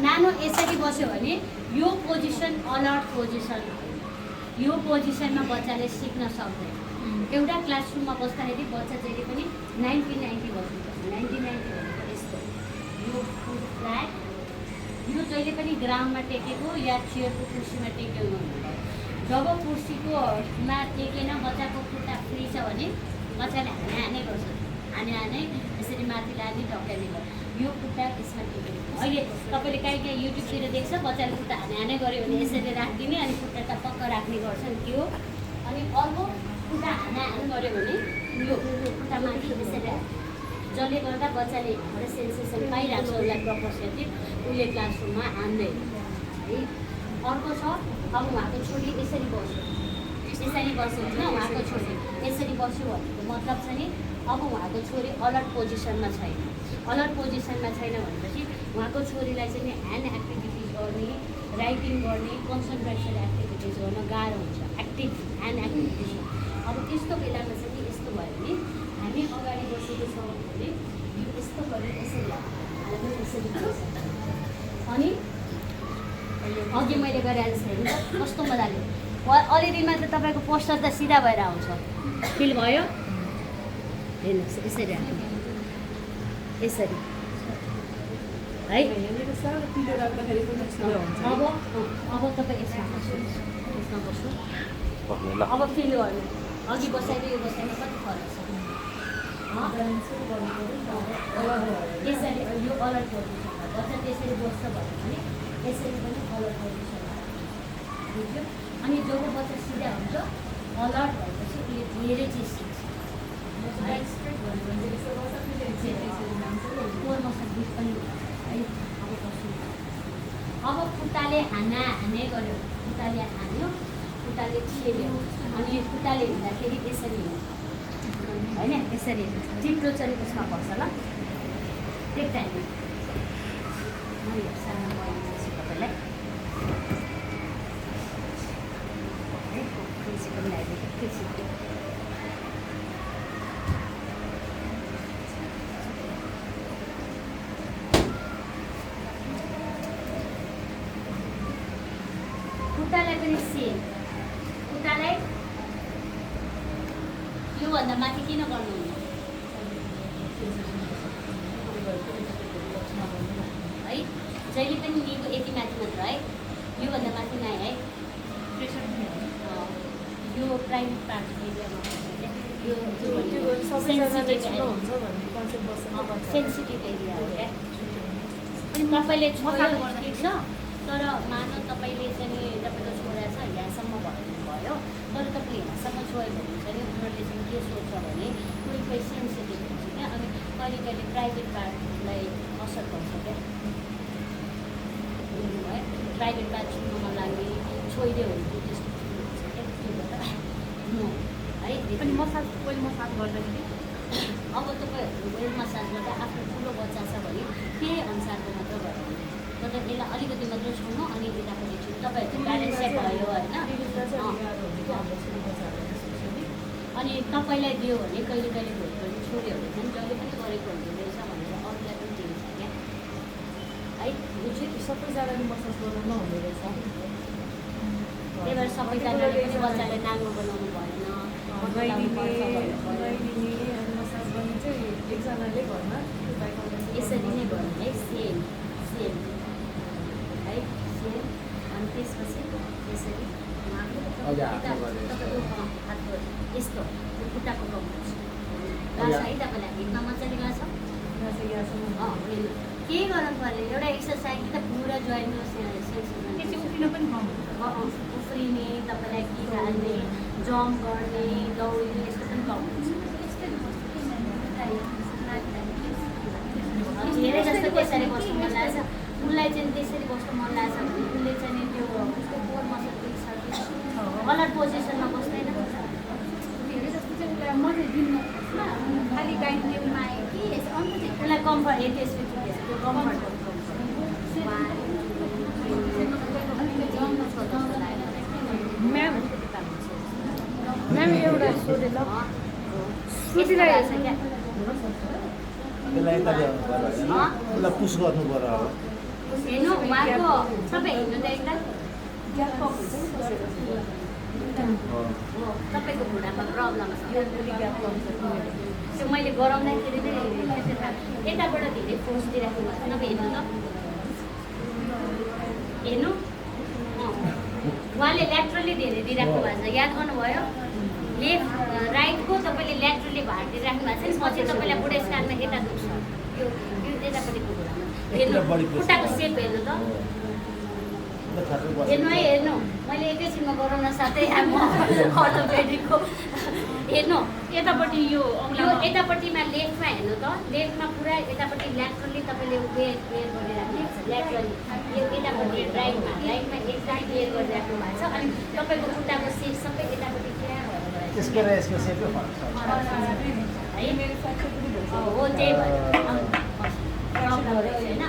नानो यसरी बस्यो भने यो पोजिसन अलर्ट पोजिसन हो। यो पोजिसनमा बच्चाले सिक्न सक्दैन। एउटा क्लासरुममा बस्दाखेरि बच्चा जहिले पनि 90-90 बस्नुपर्छ। 90-90 भनेको यस्तो, यो फुट फ्ल्याट, यो जहिले पनि ग्राउन्डमा टेकेको या चेयरको कुर्सीमा टेकेको हुँदैन। जब कुर्सीकोमा टेकेन बच्चाको खुट्टा फ्री छ भने बच्चाले हाने गर्छ, हाने यसरी माथि लाने ढकाउने गर्छ। यो खुट्टा यसमा टेकेको। अहिले तपाईँले काहीँ युट्युबतिर देख्छ बच्चाले खुट्टा हाने गऱ्यो भने यसरी राखिदिने अनि खुट्टा टपक्क राख्ने गर्छन् त्यो। अनि अर्को खुट्टा हान गऱ्यो भने यो खुट्टा माथि यसरी, जसले गर्दा बच्चाले हाम्रो सेन्सेसन पाइरहेको छ उसलाई प्रपोर्सनली उसले क्लासरुममा हान्दैन है। अर्को छ अब उहाँको छोरी यसरी बस्यो, यसरी बस्यो होइन, उहाँको छोरी यसरी बस्यो भनेको मतलब छ नि अब उहाँको छोरी अलर्ट पोजिसनमा छैन। अलर्ट पोजिसनमा छैन भनेपछि उहाँको छोरीलाई चाहिँ ह्यान्ड एक्टिभिटिज गर्ने, राइटिङ गर्ने, कन्सन्ट्रेसन एक्टिभिटिज गर्न गाह्रो हुन्छ। एक्टिभ ह्यान्ड एक्टिभिटिज अब त्यस्तो बेलामा चाहिँ यस्तो भयो भने हामी अगाडि बसेको छौँ भने यो यस्तो गरेर यसरी हामी यसरी अनि अघि मैले गरेर हेर्नु कस्तो मजाले अलिअलि मात्र तपाईँको पोस्टर त सिधा भएर आउँछ। फिल भयो? हेर्नुहोस् यसरी राख्नु, यसरी है। अब तपाईँ यसमा बस्नु। अब फिल गर्नु, अघि बसाइदियो यो बसाइमा कति फरक छ। यसरी यो अलर्ट पोजिसन बच्चा त्यसरी बस्छ भने पनि यसरी पनि अलर्ट पोजिसन बुझ्यो। अनि जब बच्चा सिधा हुन्छ अलर्ट भएपछि उसले धेरै चिज सिक्छ। अब खुट्टाले हाने गऱ्यो, खुट्टाले हान्यो, खुट्टाले छेड्यो अनि खुट्टाले हिँड्दाखेरि यसरी होइन, यसरी चिप्लो चाहिँ उसमा पर्छ ल। एक टाइममा म सानो बनाइदिन्छु तपाईँलाई। तुलसी पनि लगाइदिएको, तुलसी खुट्टालाई पनि सेम, खुट्टालाई योभन्दा माथि किन गर्नुहुन्न है? जहिले पनि निको यति माथि मात्र है, योभन्दा माथि नै है। यो प्राइभेट पार्ट एरियामा यो सेन्सिटिभ एरिया हो क्या। अनि तपाईँले छोयो ठिक छ, तर मानव तपाईँले चाहिँ तपाईँको छोरा छ यहाँसम्म भयो, तर तपाईँ यहाँसम्म छोयो भने चाहिँ उनीहरूले चाहिँ के सोच्छ भने कोही सेन्सिटिभ हुन्छ क्या। अनि कहिले कहिले प्राइभेट पार्टलाई असर पर्छ क्या। है प्राइभेट पार्ट छुट्नुमा लाग्ने छोइदियो भने त्यस्तो है। अनि मसाज ओइल मसाज गर्दाखेरि अब तपाईँहरू ओइल मसाज गर्दा आफ्नो ठुलो बच्चा छ भने त्यही अनुसारको मात्र गर्नु, तर यसलाई अलिकति मात्र छोड्नु अनि यतापट्टि छु तपाईँहरूको ब्यालेन्स चाहिँ भयो होइन। अनि तपाईँलाई दियो भने कहिले कहिले भोलि छोड्यो भने पनि जहिले पनि गरेको हुँदो रहेछ भनेर अरूलाई पनि दिन्छ क्या है। सबैजनाले मसाज गर्नु नहुँदो रहेछ, त्यही भएर सबैजनाले पनि बच्चाले नाङ्गो बनाउनु भएन। मसाज गर्ने चाहिँ एकजनाले घरमा यसरी नै गर्नु है, सेम सेम है, सेम। अनि त्यसपछि यसरी हातको यस्तो खुट्टाको गाउँछ गाछ है। तपाईँलाई हिँड्न मजाले गाछ केही गर्नु पऱ्यो, एउटा एक्सर्साइज त पुरा जोइन्ट उफ्रिन पनि उफ्रिने, तपाईँलाई कि हाल्ने, जम्प गर्ने, दौडिने यस्तो पनि कम हुन्छ। धेरै जस्तो त्यसरी बस्नु मन लाग्छ, उसलाई चाहिँ त्यसरी बस्नु मन लाग्छ भने उसले चाहिँ त्यो उसको कोर मसल दुखिसक्यो, अलर्ट पोजिसनमा बस्दैन। धेरै जस्तो चाहिँ उसलाई मजाले दिनु खालि गाइड टेबलमा आयो कि उसलाई कम्फर्ट त्यसपछि त्यो कम्फर्ट म्याम एउटा सोधेर सोधिरहेको छ क्या। त्यसलाई यता ल्याउनु पर्यो, उसलाई पुस गर्नु पर्यो। अब हेर्नु उहाँको सबै हेर्नु त एकताल तपाईँको घुँडामा प्रब्लम छ त्यो मैले गराउँदाखेरि यताबाट धेरै फोर्स दिइराख्नु भएको छ नभए हेर्नु त हेर्नु उहाँले ल्याट्रली धेरै दिइराख्नु भएको छ याद गर्नुभयो लेफ्ट राइटको तपाईँले ल्याट्रली भार दिइराख्नु भएको छ पछि तपाईँलाई बुढेसकालमा यता दुख्छ यो यतापट्टिको घुँडामा हेर्नु खुट्टाको सेप हेर्नु त हेर्नु है हेर्नु मैले एकैछिनमा गराउन साथै म अर्थोपेडिकको हेर्नु यतापट्टि यो यतापट्टिमा लेफ्टमा हेर्नु त लेफ्टमा पुरा यतापट्टि ल्याट्रली तपाईँले वेयर गरिराख्नु ल्याट्रली यो यतापट्टि राइटमा एकदम वेयर गरिराख्नु भएको छ अनि तपाईँको खुट्टाको सेप सबै यतापट्टि पुरा हो त्यही भएर होइन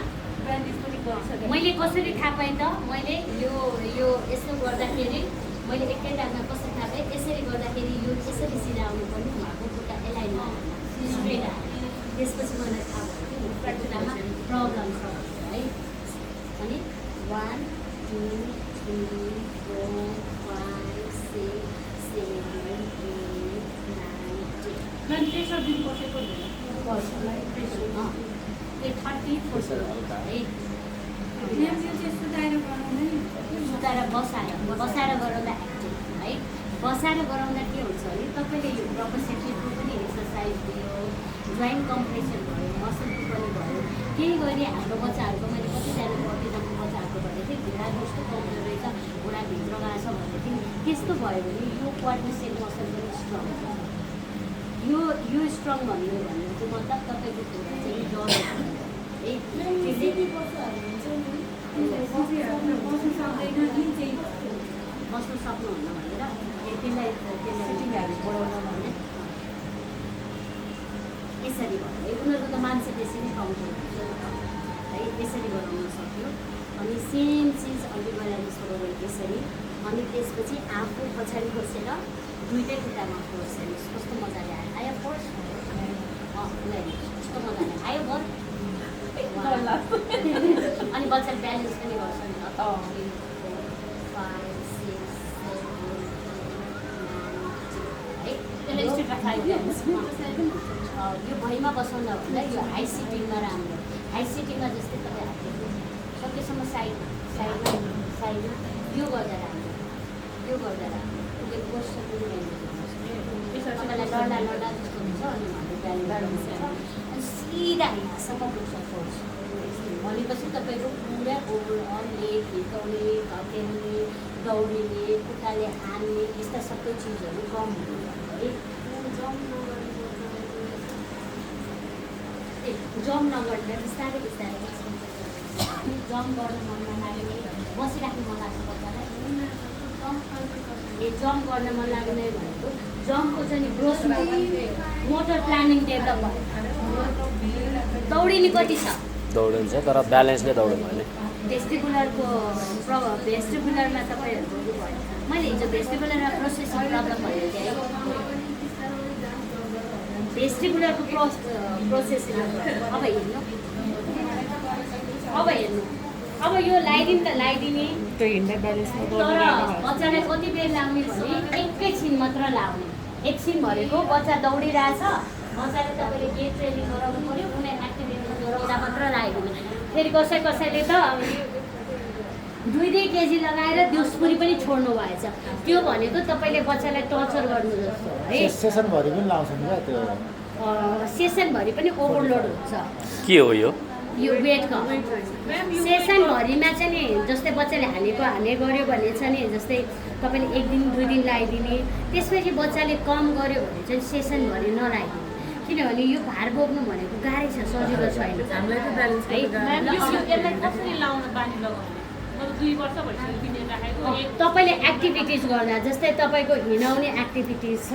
मैले कसरी थाहा पाएँ त मैले यो यस्तो गर्दाखेरि मैले एकैतालमा कसरी थाहा पाएँ यसरी गर्दाखेरि यो यसरी सिधा आउनु पर्ने उहाँको खुट्टा एलाइन स्ट्रेट आयो त्यसपछि मलाई थाहा भयो कि खुट्टामा प्रब्लम छ है अनि 1 2 3 4 5 6 7 8 9 10 सुताएर बसाएर गराउँदा एक्टिभ है बसाएर गराउँदा के हुन्छ भने तपाईँले यो प्रोपोसेटिभको पनि एक्सर्साइज दियो जोइन्ट कम्प्रेसन भयो मसलको पनि भयो केही गरी हाम्रो बच्चाहरूको मैले कतिजना कतिजना बच्चाहरूको भनेको थिएँ घुँडा जस्तो कमजोर रहेछ घुँडा भित्र गएको छ भनेको थिएँ त्यस्तो भयो भने यो क्वाड्रिसेप मसल पनि स्ट्रङ हुन्छ यो स्ट्रङ भन्नु चाहिँ मतलब तपाईँको घुँडा चाहिँ डर बस्नु सक्नुहुन्न भनेर त्यसलाई बढाउन भने यसरी भयो उनीहरूको त मान्छे बेसी नै कमजोर हुन्छ है यसरी गराउन सक्यो अनि सेम चिज अघि बढाइसक्यो गऱ्यो यसरी अनि त्यसपछि आफू पछाडि बसेर दुइटै खुट्टामा फोर्स हेर्नुहोस् कस्तो मजाले आयो फोर्स कस्तो मजाले आयो बल अनि बच्चाले ब्यालेन्स पनि गर्छ नि त 5 6 7 यो भैमा बसाउँदा भन्दा यो हाई सिटिङमा राम्रो हाई सिटिङमा जस्तै तपाईँ हातले सकेसम्म साइडमा यो गर्दा राम्रो उसले पोस्टर पनि तपाईँलाई लड्दा जस्तो हुन्छ अनि ब्यालेन्स अनि सिधा यहाँसम्म पुग्छ फोर्स भनेपछि तपाईँको पुरा ओभरअल लेग हिर्काउने धकेल्ने दौडिने खुट्टाले हान्ने यस्ता सबै चिजहरू कम हुन्छ है जम्प नगर्दा बिस्तारै जम्प गर्न मन नलाग्ने बसिराख्नु मन लाग्छ बच्चालाई जम्प गर्न मन लाग्ने भनेको जम्पको चाहिँ ग्रोथ मोटर प्लानिङ डेभलप भयो दौडिने कति छ दौडिन्छ तर ब्यालेन्सले दौड्नु भने भेस्टिबुलरमा तपाईँहरूको भयो मैले हिजो भेस्टिबुलरमा प्रोसेसिङ प्रब्लम भनेको थिएँ है भेस्टिबुलरको प्रोसेसिङ अब हेर्नु अब यो लगाइदिने तर बच्चालाई कति बेर लाउने भने एकैछिन मात्र लाउने एकछिन भनेको बच्चा दौडिरहेछ बच्चाले तपाईँले के ट्रेनिङ गराउनु पऱ्यो कुनै एक्टिभिटी गराउँदा मात्र लगाइदिनु फेरि कसैले त 2-2 केजी लगाएर दिउँसपुरी पनि छोड्नु भएछ त्यो भनेको तपाईँले बच्चालाई टर्चर गर्नु जस्तो है सेसनभरि पनि लाउँछन् क्या त्यो सेसनभरि पनि ओभरलोड हुन्छ के हो यो वेटको सेसनभरिमा चाहिँ नि जस्तै बच्चाले हाने गऱ्यो भने चाहिँ नि जस्तै तपाईँले 1 दिन 2 दिन लगाइदिने त्यसपछि बच्चाले कम गर्यो भने चाहिँ सेसनभरि नलाइदिने किनभने यो भार बोक्नु भनेको गाह्रै छ सजिलो छैन हामीलाई त ब्यालेन्स यसलाई कसरी लाउन बानी लगाउने मतलब 2 वर्ष भइसक्यो किनेर राखेको तपाईँले एक्टिभिटिज गर्दा जस्तै तपाईँको हिँडाउने एक्टिभिटिज छ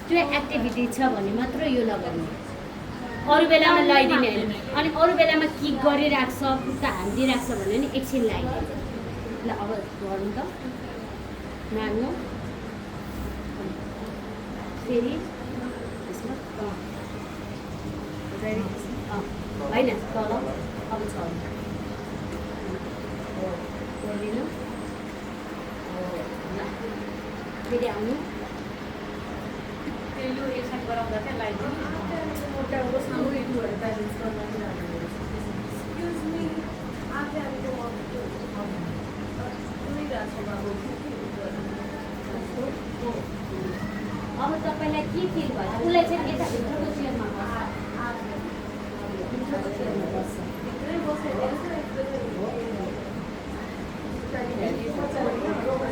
त्यो एक्टिभिटिज छ भने मात्र यो लगाउने अरू बेलामा लगाइदिने होइन अनि अरू बेलामा किक गरिराख्छ खुट्टा हानिदिइराख्छ भने नि एकछिन लगाइदिने ल अब गर्नु त माग्नु फेरि होइन तल अब छ फेरि आउनु त्यो यो एक्सन गराउँदा चाहिँ लाइट एउटा बस्न उयोहरू ब्यालेन्स गर्न अब तपाईँलाई के फिल भयो उसलाई चाहिँ यता भित्रको चेयरमा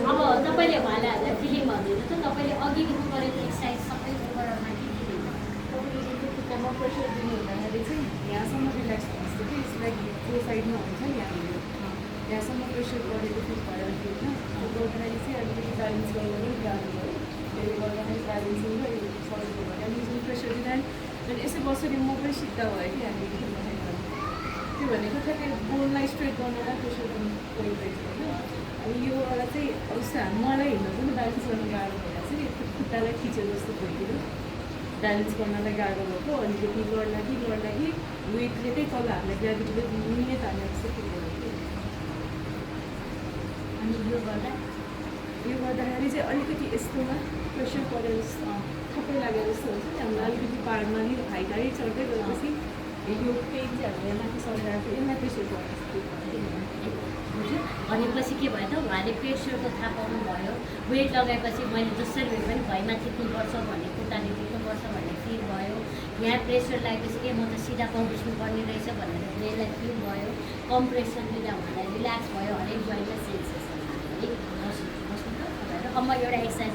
अब तपाईँले उहाँलाई फिलिङहरू दिनु त तपाईँले अघिदेखि गरेको एक्सर्साइज सबै उपकरणमा के के दिनु खुट्टामा प्रेसर दिनु हुँदाखेरि चाहिँ यहाँसम्म रिल्याक्स भइसक्यो कि यसलाई त्यो साइडमा हुन्छ नि हामीले यहाँसम्म प्रेसर गरेको फिल भयो होइन त्यो गर्दाखेरि चाहिँ अलिकति ब्यालेन्स गर्नु पनि गाह्रो भयो त्यसले गर्दाखेरि ब्यालेन्सिङ र सजिलो भयो अनि जुन प्रेसर दिँदा अनि यसो बसेर म पनि सिद्ध भयो कि हामीले खेल्दाखेरि त्यो भनेको ठ्याक्कै बोनलाई स्ट्रेट गर्नलाई प्रेसर दिनु परिरहेछ होइन अनि योबाट चाहिँ अवस्था मलाई हिँड्नु पनि ब्यालेन्स गर्नु गाह्रो भइरहेको छ कि खुट्टालाई खिचेर जस्तो भइदियो ब्यालेन्स गर्नलाई गाह्रो भएको अलिकति गर्दा कि वेटले चाहिँ तल हामीलाई ग्राभिटीले मिहिनेत हाल्ने जस्तो फिल गरेको अनि यो गर्दा यो गर्दाखेरि चाहिँ अलिकति यस्तोमा प्रेसर परेर थप्पै लागेर जस्तो हुन्छ नि हामीलाई अलिकति पाहाडमा नि हाइट चढ्दै गएपछि यो पेन चाहिँ हामीले माथि सरिरहेको यसलाई प्रेसर पर्छ भनेपछि के भयो त उहाँले प्रेसरको थाहा पाउनु भयो वेट लगाएपछि मैले जसरी भए पनि भैमा थिच्नुपर्छ भन्ने खुट्टाले थिच्नुपर्छ भन्ने फिल भयो यहाँ प्रेसर लागेपछि ए म त सिधा पौडिस्नुपर्ने रहेछ भनेर यसलाई फिल भयो कम प्रेसर दिँदा उहाँलाई रिल्याक्स भयो हरेक जोइन्टमा सेन्सेसन है बस्नु त अब म एउटा एक्सर्साइज